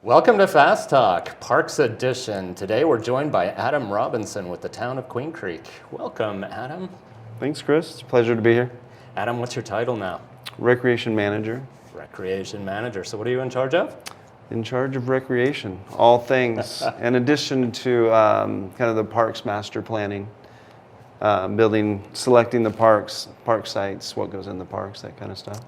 Welcome to Fast Talk, Parks Edition. Today we're joined by Adam Robinson with the town of Queen Creek. Welcome, Adam. Thanks, Chris. It's a pleasure to be here. Adam, what's your title now? Recreation manager. Recreation manager. So what are you in charge of? In charge of recreation, all things. In addition to kind of the parks master planning, selecting the parks, park sites, what goes in the parks, that kind of stuff.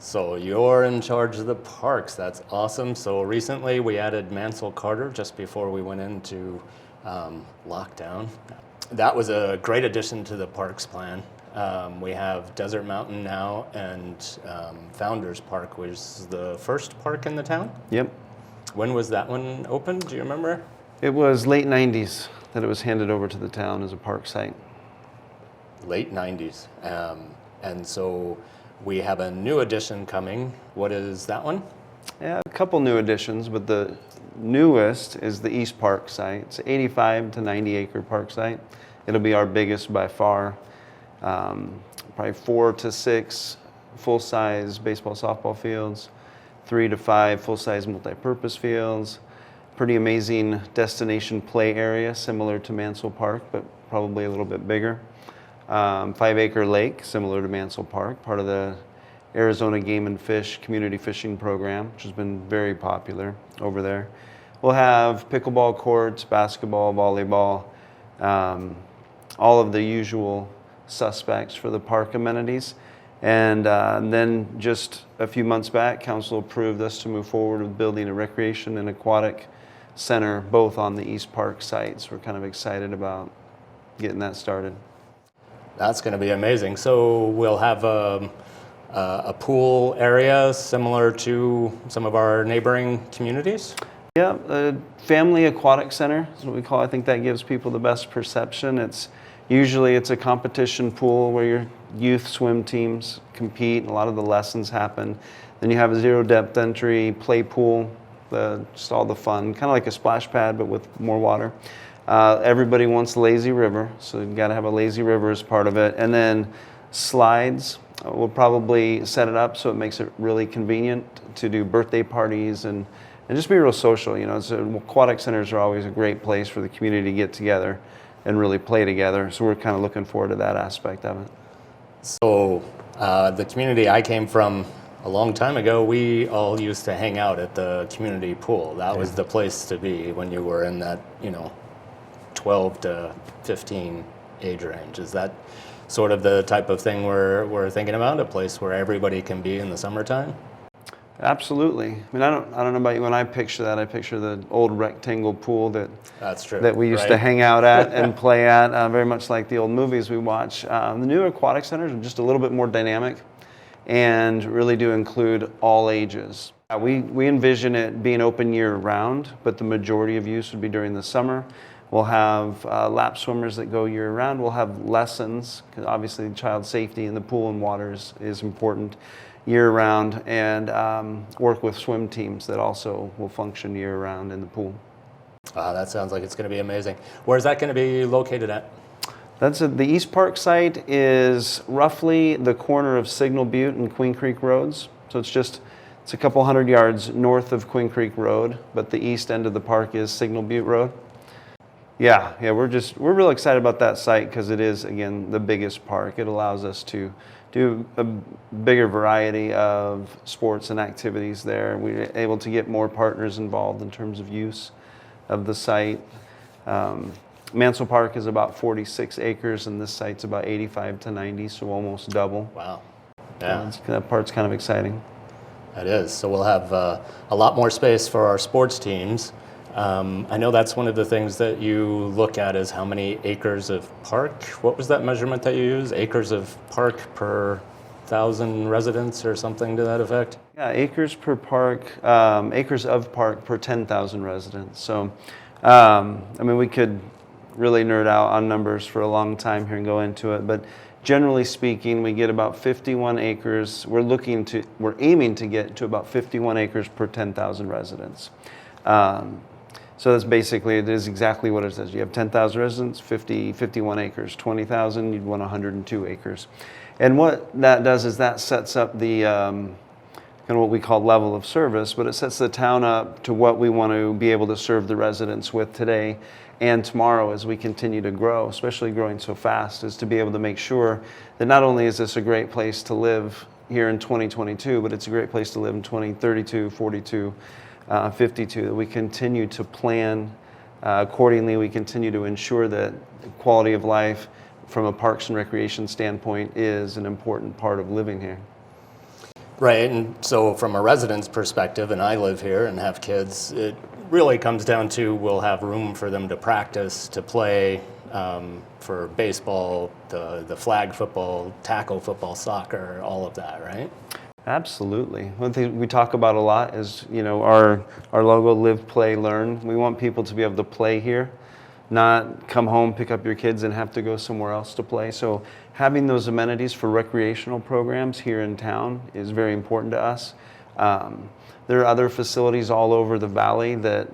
So you're in charge of the parks. That's awesome. So recently we added Mansell Carter just before we went into lockdown. That was a great addition to the parks plan. We have Desert Mountain now and Founders Park, which is the first park in the town. Yep. When was that one opened? Do you remember? It was late 90s that it was handed over to the town as a park site. Late 90s. And so we have a new addition coming. What is that one? Yeah, a couple new additions, but the newest is the East Park site. It's an 85 to 90 acre park site. It'll be our biggest by far. Probably 4 to 6 full-size baseball, softball fields, 3 to 5 full-size multi-purpose fields. Pretty amazing destination play area, similar to Mansell Park, but probably a little bit bigger. 5-acre lake, similar to Mansell Park, part of the Arizona Game and Fish community fishing program, which has been very popular over there. We'll have pickleball courts, basketball, volleyball, all of the usual suspects for the park amenities. And then just a few months back, council approved us to move forward with building a recreation and aquatic center, both on the East Park sites. We're kind of excited about getting that started. That's going to be amazing. So we'll have a pool area similar to some of our neighboring communities? Yeah, a family aquatic center is what we call it. I think that gives people the best perception. Usually it's a competition pool where your youth swim teams compete. A lot of the lessons happen. Then you have a zero depth entry play pool, just all the fun, kind of like a splash pad but with more water. Everybody wants lazy river, so you've got to have a lazy river as part of it. And then slides, we'll probably set it up so it makes it really convenient to do birthday parties and just be real social. You know, so aquatic centers are always a great place for the community to get together and really play together. So we're kind of looking forward to that aspect of it. So the community I came from a long time ago, we all used to hang out at the community pool. That was the place to be when you were in that, 12 to 15 age range. Is that sort of the type of thing we're thinking about, a place where everybody can be in the summertime? Absolutely. I mean, I don't know about you. When I picture that, I picture the old rectangle pool That's true, that we used to hang out at and play at, very much like the old movies we watch. The new aquatic centers are just a little bit more dynamic and really do include all ages. We envision it being open year-round, but the majority of use would be during the summer. We'll have lap swimmers that go year-round. We'll have lessons, because obviously child safety in the pool and water is important year-round, and work with swim teams that also will function year-round in the pool. That sounds like it's going to be amazing. Where's that going to be located at? The East Park site is roughly the corner of Signal Butte and Queen Creek Roads. So it's a couple hundred yards north of Queen Creek Road, but the east end of the park is Signal Butte Road. Yeah, we're real excited about that site because it is, again, the biggest park. It allows us to do a bigger variety of sports and activities there. We're able to get more partners involved in terms of use of the site. Mansell Park is about 46 acres, and this site's about 85 to 90, so almost double. Wow. Yeah. That part's kind of exciting. That is. So we'll have a lot more space for our sports teams. I know that's one of the things that you look at is how many acres of park. What was that measurement that you used? Acres of park per 1,000 residents or something to that effect? Yeah, acres per park, acres of park per 10,000 residents. So, we could really nerd out on numbers for a long time here and go into it, but generally speaking, we get about 51 acres. We're aiming to get to about 51 acres per 10,000 residents. So that's basically, it is exactly what it says. You have 10,000 residents, 51 acres. 20,000, you'd want 102 acres. And what that does is that sets up the kind kind of what we call level of service, but it sets the town up to what we want to be able to serve the residents with today and tomorrow as we continue to grow, especially growing so fast, is to be able to make sure that not only is this a great place to live here in 2022, but it's a great place to live in 2032, 42, 52, that we continue to plan accordingly. We continue to ensure that quality of life from a parks and recreation standpoint is an important part of living here. Right, and so from a resident's perspective, and I live here and have kids, it really comes down to we'll have room for them to practice, to play, for baseball, the flag football, tackle football, soccer, all of that, right? Absolutely. One thing we talk about a lot is, our logo, live, play, learn. We want people to be able to play here, not come home, pick up your kids and have to go somewhere else to play. So having those amenities for recreational programs here in town is very important to us. There are other facilities all over the valley that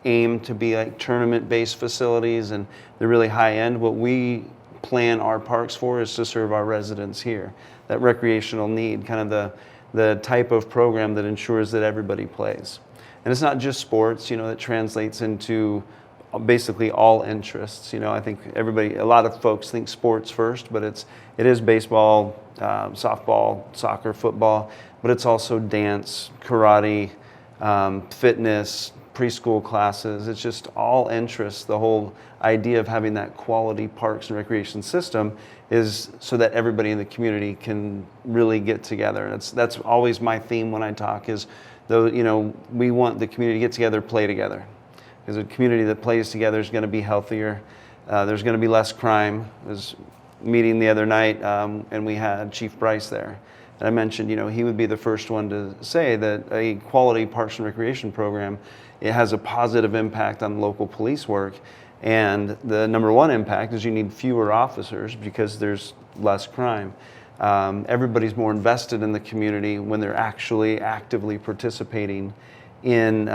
aim to be like tournament-based facilities, and they're really high-end. What we plan our parks for is to serve our residents here. That recreational need, kind of the type of program that ensures that everybody plays. And it's not just sports, that translates into basically all interests. I think a lot of folks think sports first, but it is baseball, softball, soccer, football, but it's also dance, karate, fitness, preschool classes. It's just all interests. The whole idea of having that quality parks and recreation system is so that everybody in the community can really get together. That's always my theme when I talk is, we want the community to get together, play together. Because a community that plays together is going to be healthier. There's going to be less crime. I was meeting the other night, and we had Chief Bryce there. And I mentioned, he would be the first one to say that a quality parks and recreation program, it has a positive impact on local police work. And the number one impact is you need fewer officers because there's less crime. Everybody's more invested in the community when they're actually actively participating in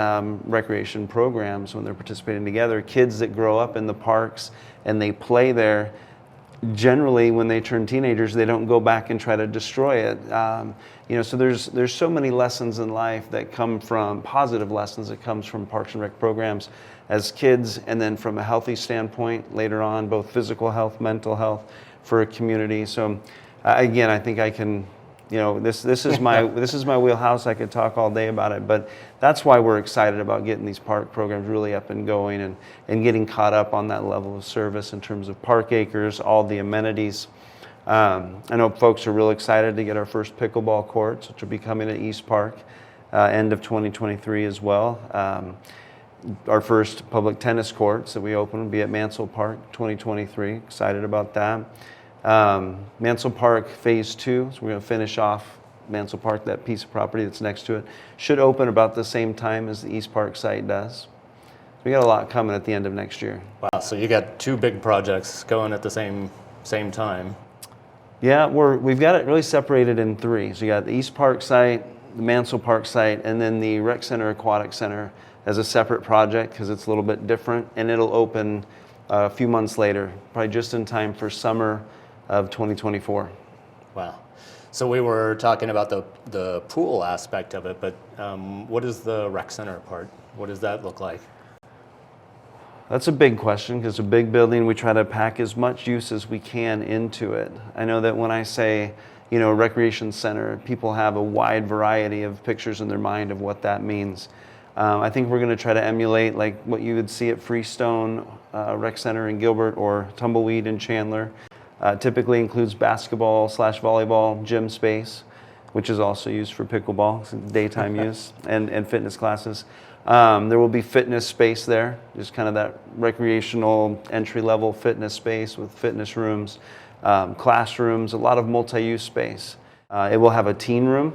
recreation programs, when they're participating together. Kids that grow up in the parks and they play there, generally when they turn teenagers, they don't go back and try to destroy it. So there's so many lessons in life that come from, positive lessons that comes from parks and rec programs as kids, and then from a healthy standpoint later on, both physical health, mental health for a community. So again, I think I can, this is my wheelhouse. I could talk all day about it, but that's why we're excited about getting these park programs really up and going and getting caught up on that level of service in terms of park acres, all the amenities. I know folks are real excited to get our first pickleball courts, which will be coming at East Park end of 2023 as well. Our first public tennis courts that we open will be at Mansell Park 2023. Excited about that. Mansell Park Phase 2, so we're going to finish off Mansell Park, that piece of property that's next to it. Should open about the same time as the East Park site does. We got a lot coming at the end of next year. Wow, so you got two big projects going at the same time. Yeah, we've got it really separated in three. So you got the East Park site, the Mansell Park site, and then the Rec Center Aquatic Center as a separate project because it's a little bit different, and it'll open a few months later, probably just in time for summer of 2024. Wow. So we were talking about the pool aspect of it, but what is the rec center part? What does that look like? That's a big question because it's a big building. We try to pack as much use as we can into it. I know that when I say, recreation center, people have a wide variety of pictures in their mind of what that means. I think we're going to try to emulate like what you would see at Freestone Rec Center in Gilbert or Tumbleweed in Chandler. Typically includes basketball/volleyball gym space, which is also used for pickleball, daytime use, and fitness classes. There will be fitness space there, just kind of that recreational entry-level fitness space with fitness rooms, classrooms, a lot of multi-use space. It will have a teen room,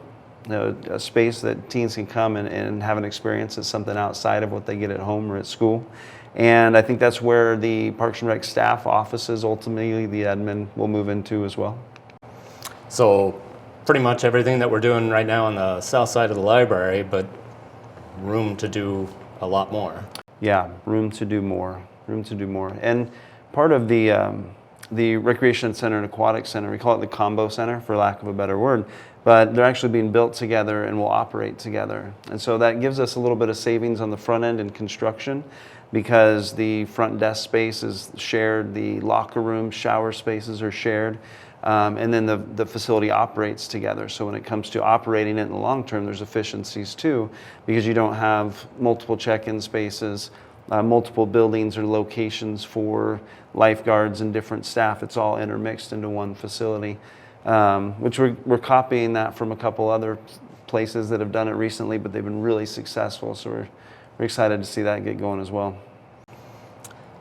a space that teens can come and have an experience that's something outside of what they get at home or at school. And I think that's where the Parks and Rec staff offices, ultimately the admin, will move into as well. So pretty much everything that we're doing right now on the south side of the library, but room to do a lot more. Yeah, room to do more, And part of the the Recreation Center and Aquatic Center. We call it the Combo Center, for lack of a better word. But they're actually being built together and will operate together. And so that gives us a little bit of savings on the front end in construction, because the front desk space is shared, the locker room, shower spaces are shared, and then the facility operates together. So when it comes to operating it in the long term, there's efficiencies too, because you don't have multiple check-in spaces, multiple buildings or locations for lifeguards and different staff. It's all intermixed into one facility, which we're copying that from a couple other places that have done it recently, but they've been really successful. So we're excited to see that get going as well.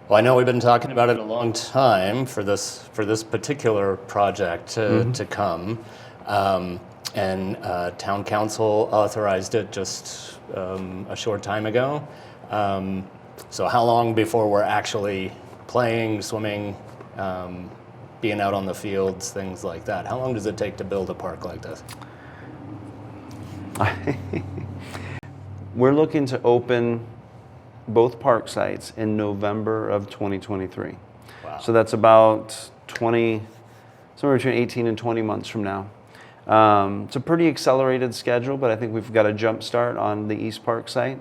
Well, I know we've been talking about it a long time for this particular project to come, and Town Council authorized it just a short time ago. So how long before we're actually playing, swimming, being out on the fields, things like that? How long does it take to build a park like this? We're looking to open both park sites in November of 2023. Wow. So that's about somewhere between 18 and 20 months from now. It's a pretty accelerated schedule, but I think we've got a jump start on the East Park site,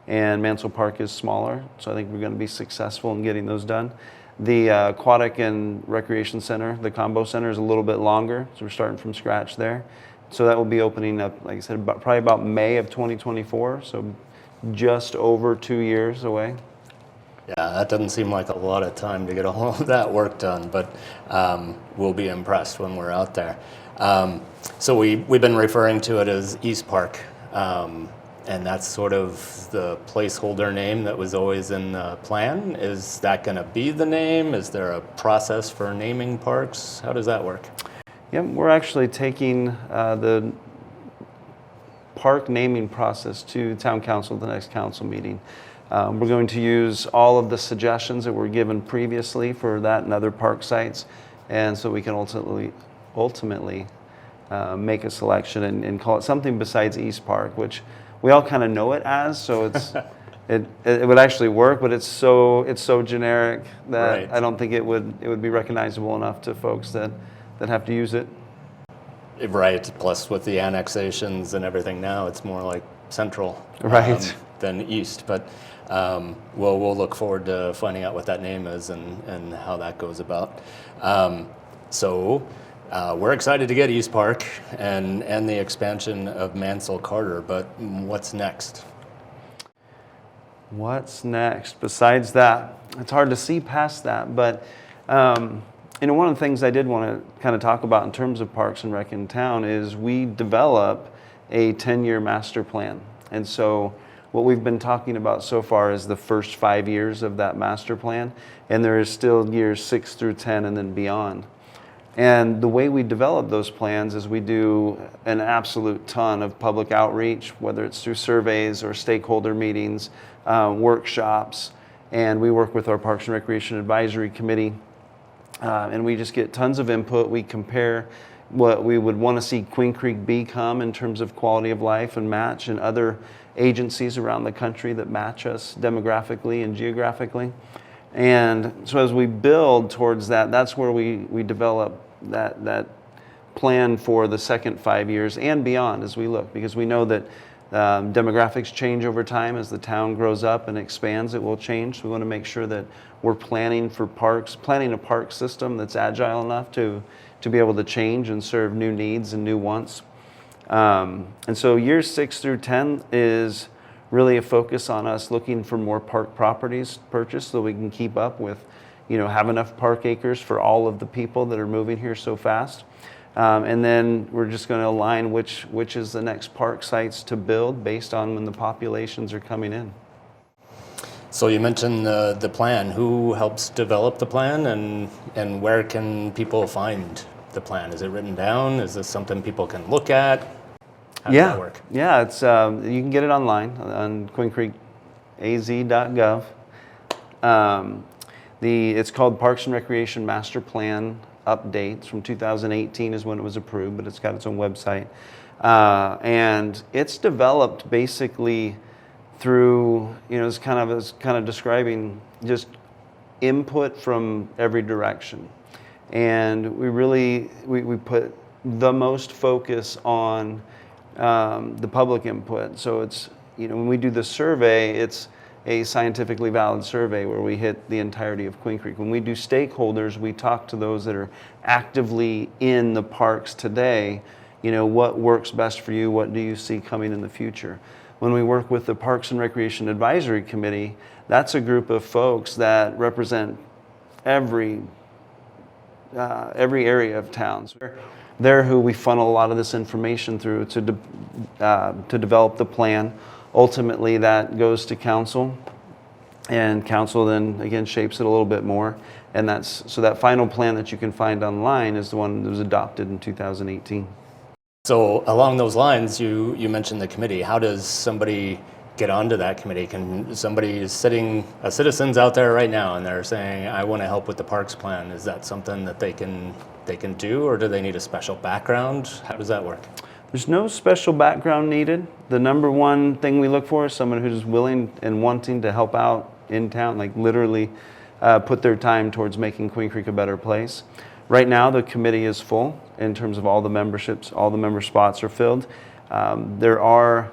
and Mansell Park is smaller, so I think we're going to be successful in getting those done. The Aquatic and Recreation Center, the Combo Center, is a little bit longer, so we're starting from scratch there. So that will be opening up, like I said, probably about May of 2024, so just over 2 years away. Yeah, that doesn't seem like a lot of time to get all of that work done, but we'll be impressed when we're out there. So we've been referring to it as East Park, and that's sort of the placeholder name that was always in the plan. Is that going to be the name? Is there a process for naming parks? How does that work? Yeah, we're actually taking the park naming process to Town Council at the next council meeting. We're going to use all of the suggestions that were given previously for that and other park sites, and so we can ultimately make a selection and call it something besides East Park, which we all kind of know it as. So it would actually work, but it's so generic that Right. I don't think it would be recognizable enough to folks that have to use it. Right. Plus, with the annexations and everything now, it's more like central Right. than east. But we'll look forward to finding out what that name is and how that goes about. So we're excited to get East Park and the expansion of Mansell Carter. But what's next? What's next? Besides that, it's hard to see past that, but one of the things I did want to kind of talk about in terms of Parks and Rec in town is we develop a 10-year master plan. And so what we've been talking about so far is the first 5 years of that master plan, and there is still years 6 through 10 and then beyond. And the way we develop those plans is we do an absolute ton of public outreach, whether it's through surveys or stakeholder meetings, workshops, and we work with our Parks and Recreation Advisory Committee, and we just get tons of input. We compare what we would want to see Queen Creek become in terms of quality of life and match and other agencies around the country that match us demographically and geographically. And so as we build towards that, that's where we develop that plan for the second 5 years and beyond as we look, because we know that demographics change over time. As the town grows up and expands, it will change. So we want to make sure that we're planning a park system that's agile enough to be able to change and serve new needs and new wants. And so years 6 through 10 is really a focus on us looking for more park properties purchased so we can keep up with, have enough park acres for all of the people that are moving here so fast. And then we're just going to align which is the next park sites to build based on when the populations are coming in. So you mentioned the plan. Who helps develop the plan, and where can people find the plan? Is it written down? Is this something people can look at? How does that work? Yeah, it's you can get it online on queencreekaz.gov. It's called Parks and Recreation Master Plan Updates from 2018 is when it was approved, but it's got its own website. And it's developed basically through, it's kind of describing just input from every direction. And we put the most focus on the public input. So it's, when we do the survey, it's a scientifically valid survey where we hit the entirety of Queen Creek. When we do stakeholders, we talk to those that are actively in the parks today. What works best for you? What do you see coming in the future? When we work with the Parks and Recreation Advisory Committee, that's a group of folks that represent every area of town. So they're who we funnel a lot of this information through to develop the plan. Ultimately, that goes to council, and council then again shapes it a little bit more. And so that final plan that you can find online is the one that was adopted in 2018. So along those lines, you mentioned the committee. How does somebody get onto that committee? Can somebody a citizen's out there right now and they're saying, I want to help with the parks plan. Is that something that they can do, or do they need a special background? How does that work? There's no special background needed. The number one thing we look for is someone who's willing and wanting to help out in town, like literally put their time towards making Queen Creek a better place. Right now, the committee is full in terms of all the memberships. All the member spots are filled. There are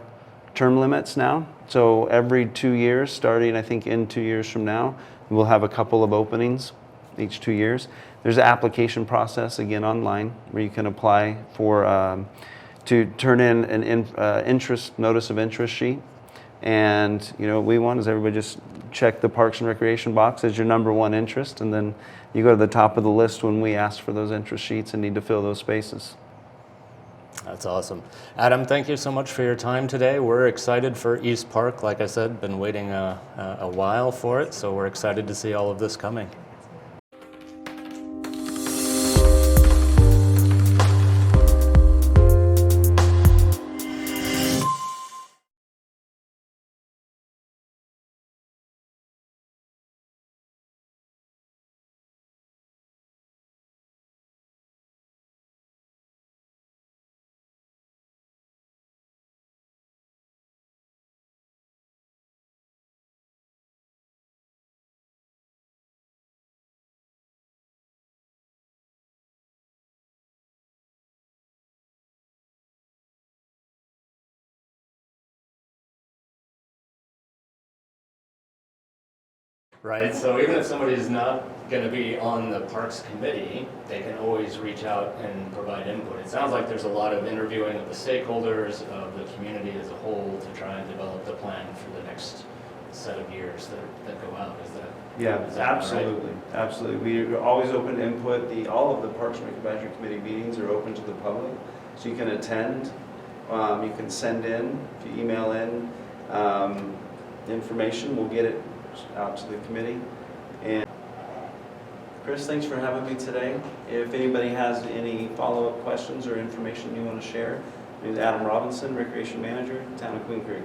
term limits now. So every 2 years, starting I think in 2 years from now, we'll have a couple of openings each 2 years. There's an application process, again, online, where you can apply for to turn in an notice of interest sheet. And what we want is everybody just check the Parks and Recreation box as your number one interest, and then you go to the top of the list when we ask for those interest sheets and need to fill those spaces. That's awesome. Adam, thank you so much for your time today. We're excited for East Park. Like I said, been waiting a while for it, so we're excited to see all of this coming. Right, so even if somebody's not going to be on the Parks Committee, they can always reach out and provide input. It sounds like there's a lot of interviewing of the stakeholders, of the community as a whole, to try and develop the plan for the next set of years that go out. Is that Absolutely, right? Absolutely. We are always open to input. All of the Parks and Rec Advisory Committee meetings are open to the public, so you can attend. You can send in, if you email in information, we'll get it out to the committee. And Chris, thanks for having me today. If anybody has any follow-up questions or information you want to share, my name is Adam Robinson, Recreation Manager, Town of Queen Creek.